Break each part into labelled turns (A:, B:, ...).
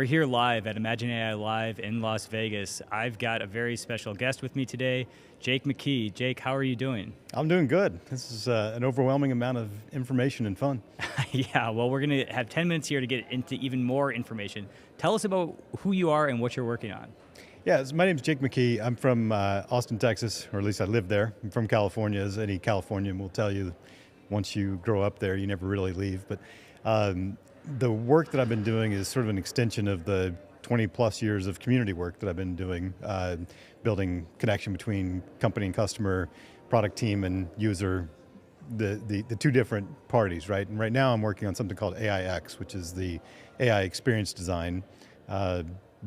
A: We're here live at Imagine AI Live in Las Vegas. I've got a very special guest with me today, Jake McKee. Jake, how are you doing?
B: I'm doing good. This is an overwhelming amount of information and fun.
A: Yeah, well, we're going to have 10 minutes here to get into even more information. Tell us about who you are and what you're working on.
B: Yeah, my name's Jake McKee. I'm from Austin, Texas, or at least I live there. I'm from California, as any Californian will tell you. Once you grow up there, you never really leave. But the work that I've been doing is sort of an extension of the 20 plus years of community work that I've been doing, building connection between company and customer, product team and user, the two different parties, right? And right now I'm working on something called AIX, which is the AI experience design,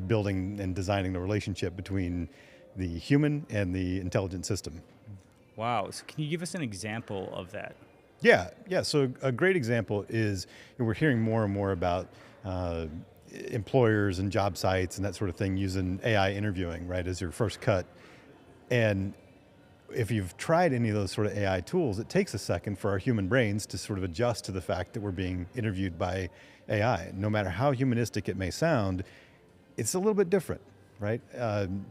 B: building and designing the relationship between the human and the intelligent system.
A: Wow, so can you give us an example of that?
B: Yeah. So a great example is we're hearing more and more about employers and job sites and that sort of thing using AI interviewing, right, as your first cut. And if you've tried any of those sort of AI tools, it takes a second for our human brains to sort of adjust to the fact that we're being interviewed by AI. No matter how humanistic it may sound, it's a little bit different, right?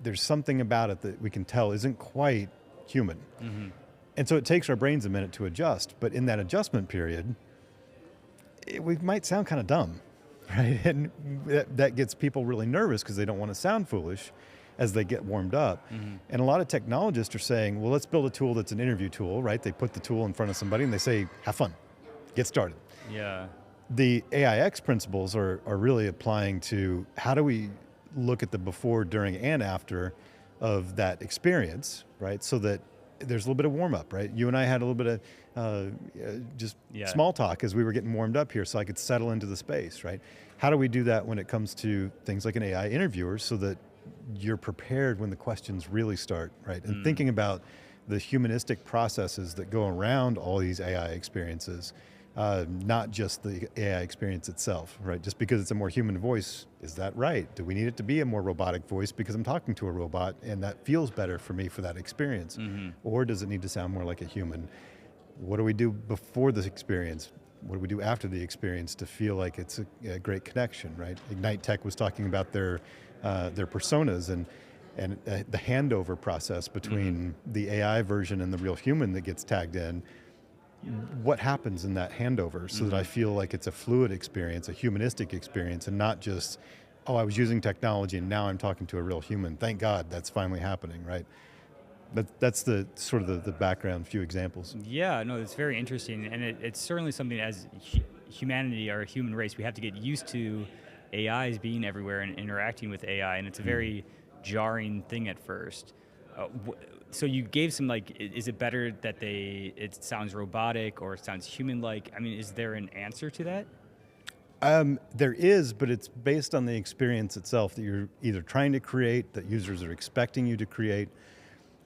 B: There's something about it that we can tell isn't quite human. Mm-hmm. And so it takes our brains a minute to adjust, but in that adjustment period, we might sound kind of dumb, right? And that gets people really nervous because they don't want to sound foolish as they get warmed up. Mm-hmm. And a lot of technologists are saying, well, let's build a tool that's an interview tool, right? They put the tool in front of somebody and they say, have fun, get started.
A: Yeah.
B: The AIX principles are really applying to how do we look at the before, during, and after of that experience, right? So that there's a little bit of warm up, right? You and I had a little bit of small talk as we were getting warmed up here so I could settle into the space, right? How do we do that when it comes to things like an AI interviewer so that you're prepared when the questions really start, right? And thinking about the humanistic processes that go around all these AI experiences, not just the AI experience itself, right? Just because it's a more human voice, is that right? Do we need it to be a more robotic voice because I'm talking to a robot and that feels better for me for that experience? Mm-hmm. Or does it need to sound more like a human? What do we do before the experience? What do we do after the experience to feel like it's a great connection, right? Ignite Tech was talking about their personas and the handover process between the AI version and the real human that gets tagged in. What happens in that handover so that I feel like it's a fluid experience, a humanistic experience, and not just, oh, I was using technology and now I'm talking to a real human. Thank God that's finally happening, right? That's the sort of the background, few examples.
A: Yeah, no, it's very interesting, and it's certainly something as humanity or human race, we have to get used to AIs being everywhere and interacting with AI, and it's a very jarring thing at first. So you gave some, like, is it better that it sounds robotic or it sounds human-like? I mean, is there an answer to that?
B: There is, but it's based on the experience itself that you're either trying to create, that users are expecting you to create.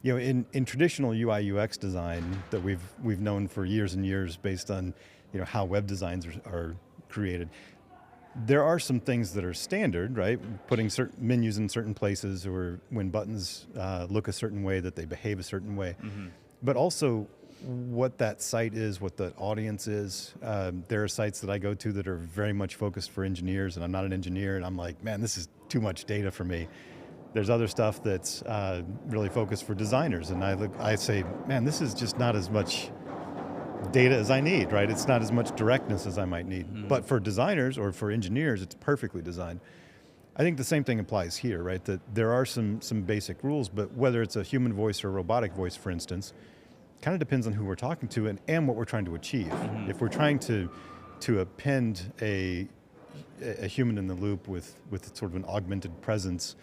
B: You know, in traditional UI UX design that we've known for years and years based on, you know, how web designs are created, there are some things that are standard, right? Putting certain menus in certain places, or when buttons look a certain way, that they behave a certain way. Mm-hmm. But also what that site is, what the audience is. There are sites that I go to that are very much focused for engineers, and I'm not an engineer, and I'm like, man, this is too much data for me. There's other stuff that's really focused for designers, and I say, man, this is just not as much data as I need, right? It's not as much directness as I might need. Mm-hmm. But for designers or for engineers, it's perfectly designed. I think the same thing applies here, right? That there are some basic rules, but whether it's a human voice or a robotic voice, for instance, kind of depends on who we're talking to and what we're trying to achieve. Mm-hmm. If we're trying to append a human in the loop with sort of an augmented presence,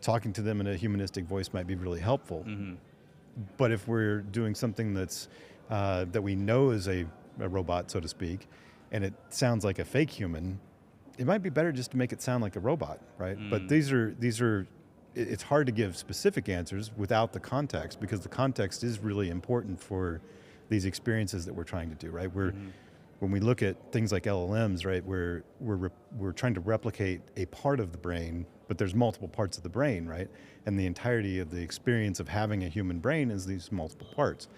B: talking to them in a humanistic voice might be really helpful. Mm-hmm. But if we're doing something that's that we know is a robot, so to speak, and it sounds like a fake human, it might be better just to make it sound like a robot, right? But these are it's hard to give specific answers without the context, because the context is really important for these experiences that we're trying to do, right? When we look at things like LLMs, right, we're trying to replicate a part of the brain, but there's multiple parts of the brain, right? And the entirety of the experience of having a human brain is these multiple parts.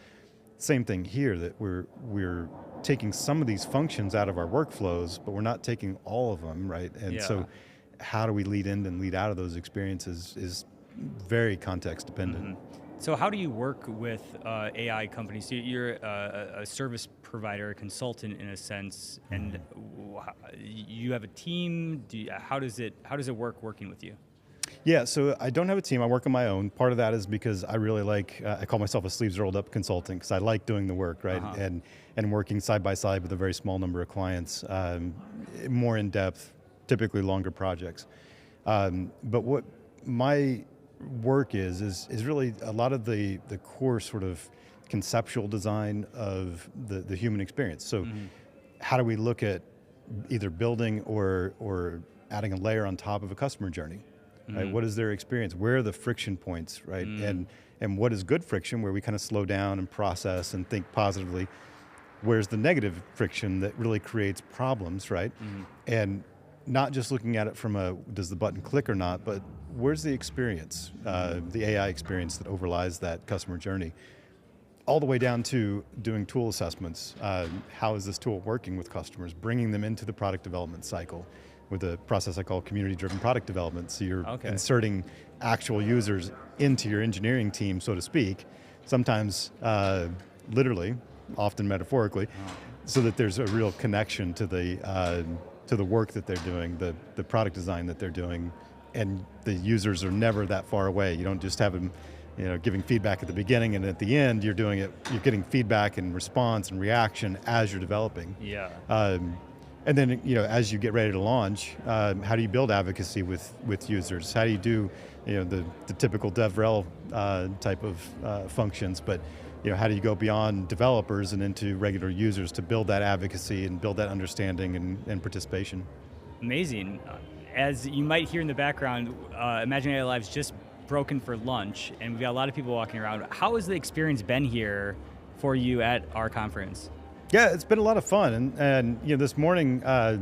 B: Same thing here, that we're taking some of these functions out of our workflows, but we're not taking all of them, right? And
A: Yeah.
B: so how do we lead in and lead out of those experiences is very context dependent.
A: So how do you work with AI companies? So you're a service provider, a consultant in a sense, and you have a team. How does it work working with you?
B: Yeah, so I don't have a team. I work on my own. Part of that is because I really like, I call myself a sleeves rolled up consultant because I like doing the work, right? And working side by side with a very small number of clients, more in depth, typically longer projects. But what my work is really a lot of the core sort of conceptual design of the human experience. So how do we look at either building or adding a layer on top of a customer journey? Right? What is their experience? Where are the friction points, right? And what is good friction, where we kind of slow down and process and think positively? Where's the negative friction that really creates problems, right? And not just looking at it from does the button click or not, but where's the experience, the AI experience that overlies that customer journey? All the way down to doing tool assessments. How is this tool working with customers? Bringing them into the product development cycle with a process I call community-driven product development. So you're inserting actual users into your engineering team, so to speak, sometimes literally, often metaphorically, so that there's a real connection to the work that they're doing, the product design that they're doing, and the users are never that far away. You don't just have them, giving feedback at the beginning, and at the end you're getting feedback and response and reaction as you're developing.
A: Yeah.
B: And then, as you get ready to launch, how do you build advocacy with users? How do you do, the typical DevRel type of functions? But, how do you go beyond developers and into regular users to build that advocacy and build that understanding and participation?
A: Amazing. As you might hear in the background, Imagine AI Live's just broken for lunch, and we've got a lot of people walking around. How has the experience been here for you at our conference?
B: Yeah, it's been a lot of fun, and this morning I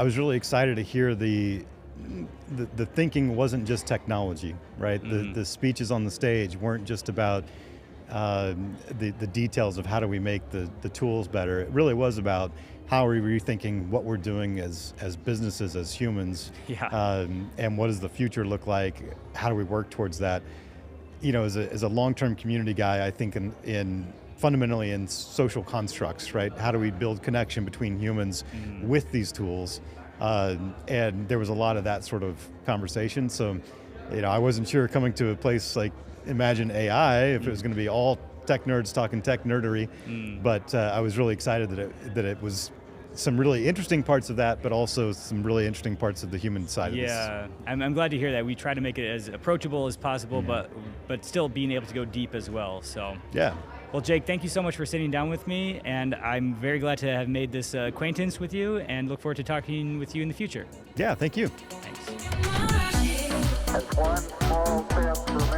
B: was really excited to hear the thinking wasn't just technology, right? The speeches on the stage weren't just about the details of how do we make the tools better. It really was about how are we rethinking what we're doing as businesses, as humans, and what does the future look like? How do we work towards that? As a long-term community guy, I think fundamentally in social constructs, right? How do we build connection between humans with these tools? And there was a lot of that sort of conversation. So, I wasn't sure coming to a place like Imagine AI if it was going to be all tech nerds talking tech nerdery, but I was really excited that it was some really interesting parts of that, but also some really interesting parts of the human side of this.
A: Yeah, I'm glad to hear that. We try to make it as approachable as possible, but still being able to go deep as well. So
B: yeah.
A: Well, Jake, thank you so much for sitting down with me, and I'm very glad to have made this acquaintance with you, and look forward to talking with you in the future.
B: Yeah, thank you.
A: Thanks.
C: That's one small step for man.